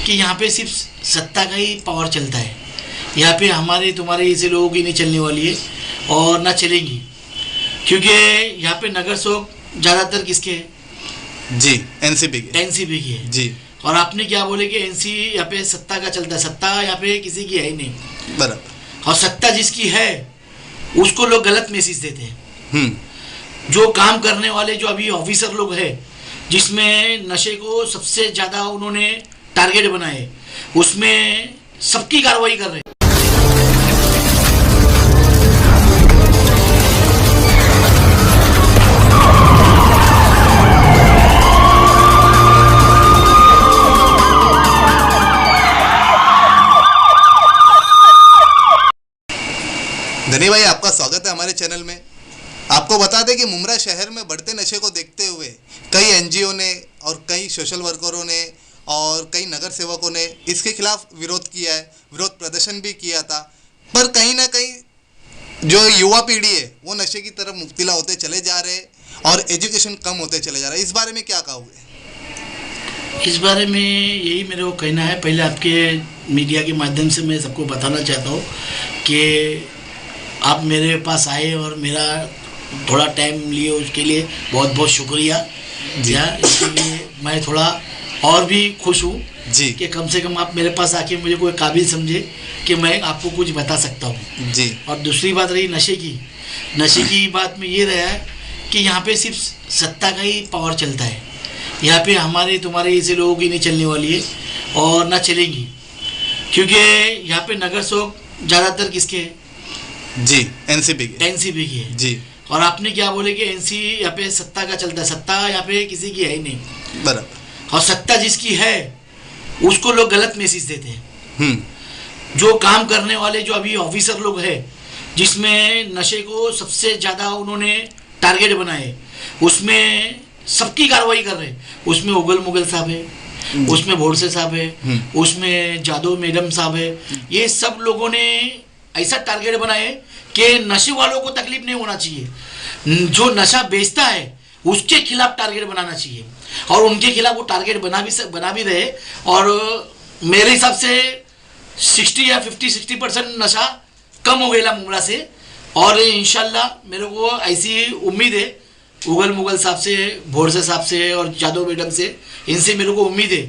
कि यहाँ पे सिर्फ सत्ता का ही पावर चलता है। यहाँ पे हमारे तुम्हारे ऐसे लोगों की नहीं चलने वाली है और ना चलेंगी, क्योंकि यहाँ पे नगर सेवक ज़्यादातर किसके हैं? जी, एनसीपी की है जी। और आपने क्या बोले कि एनसी यहाँ पे सत्ता का चलता है, सत्ता यहाँ पे किसी की है ही नहीं। बराबर। और सत्ता जिसकी है उसको लोग गलत मैसेज देते हैं। जो काम करने वाले जो अभी ऑफिसर लोग हैं, जिसमें नशे को सबसे ज़्यादा उन्होंने टारगेट बनाए, उसमें सबकी कार्रवाई कर रहे हैं। धनी भाई, आपका स्वागत है हमारे चैनल में। आपको बता दें कि मुमरा शहर में बढ़ते नशे को देखते हुए कई एनजीओ ने और कई सोशल वर्करों ने और कई नगर सेवकों ने इसके खिलाफ विरोध किया है, विरोध प्रदर्शन भी किया था। पर कहीं ना कहीं जो युवा पीढ़ी है वो नशे की तरफ मुब्तला होते चले जा रहे हैं और एजुकेशन कम होते चले जा रहे हैं। इस बारे में क्या कहोगे? इस बारे में यही मेरे को कहना है। पहले आपके मीडिया के माध्यम से मैं सबको बताना चाहता हूँ कि आप मेरे पास आए और मेरा थोड़ा टाइम लिए, उसके लिए बहुत बहुत शुक्रिया जी। इसके लिए मैं थोड़ा और भी खुश हूँ जी कि कम से कम आप मेरे पास आके मुझे कोई काबिल समझे कि मैं आपको कुछ बता सकता हूँ जी। और दूसरी बात रही नशे की बात में ये रहा है कि यहाँ पे सिर्फ सत्ता का ही पावर चलता है। यहाँ पे हमारे तुम्हारे ऐसे लोगों की नहीं चलने वाली है और ना चलेंगी, क्योंकि यहाँ पे नगर सेवक ज़्यादातर किसके हैं? जी, एनसीपी की है जी। और आपने क्या बोले कि एनसी यहाँ पे सत्ता का चलता है, सत्ता यहाँ पे किसी की है ही नहीं। बराबर। और सत्ता जिसकी है उसको लोग गलत मैसेज देते हैं। जो काम करने वाले जो अभी ऑफिसर लोग हैं, जिसमें नशे को सबसे ज़्यादा उन्होंने टारगेट बनाए, उसमें सबकी कार्रवाई कर रहे हैं। उसमें उगल मुगल साहब है, उसमें भोरसे साहब है, उसमें जादव मैडम साहब है। ये सब लोगों ने ऐसा टारगेट बनाए कि नशे वालों को तकलीफ नहीं होना चाहिए। जो नशा बेचता है उसके खिलाफ टारगेट बनाना चाहिए और उनके खिलाफ वो टारगेट बना भी रहे। और मेरे हिसाब से 60 या 50-60% नशा कम हो गया मुमरा से। और इंशाल्लाह मेरे को ऐसी उम्मीद है उगल मुगल साहब से, भोरसे साहब से और जादव मैडम से, इनसे मेरे को उम्मीद है,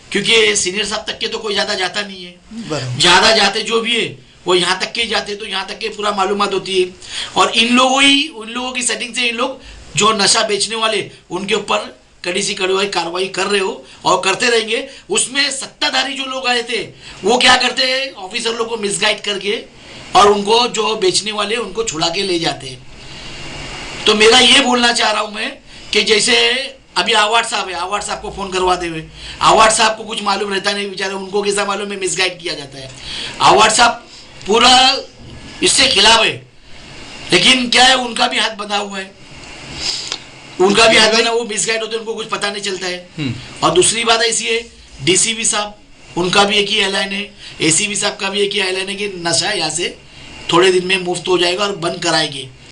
क्योंकि सीनियर साहब तक के तो कोई ज़्यादा जाता नहीं है। ज़्यादा जाते जो भी है वो यहाँ तक के जाते, तो यहाँ तक के पूरा मालूमात होती है। और उन लोगों की सेटिंग से इन लोग जो नशा बेचने वाले उनके ऊपर कड़ी सी कड़ी कार्रवाई कर रहे हो और करते रहेंगे। उसमें सत्ताधारी जो लोग आए थे वो क्या करते हैं, ऑफिसर लोग को मिसगाइड करके और उनको जो बेचने वाले उनको छुड़ा के ले जाते हैं। तो मेरा ये बोलना चाह रहा हूँ मैं कि जैसे अभी आवाड साहब है, आवाड साहब को फ़ोन करवा दे हुए, आवाड साहब को कुछ मालूम रहता नहीं बेचारे, उनको कैसा मालूम है मिसगाइड किया जाता है। आवाड साहब पूरा इससे खिलाफ है, लेकिन क्या है उनका भी हाथ बंधा हुआ है, उनका भी हाथ बना, वो मिसगाइड होते हैं, उनको कुछ पता नहीं चलता है। और दूसरी बात ऐसी है, डीसीपी साहब उनका भी एक ही ऐलान है, एसीपी साहब का भी एक ही ऐलान है कि नशा यहाँ से थोड़े दिन में मुफ्त हो जाएगा और बंद कराएंगे।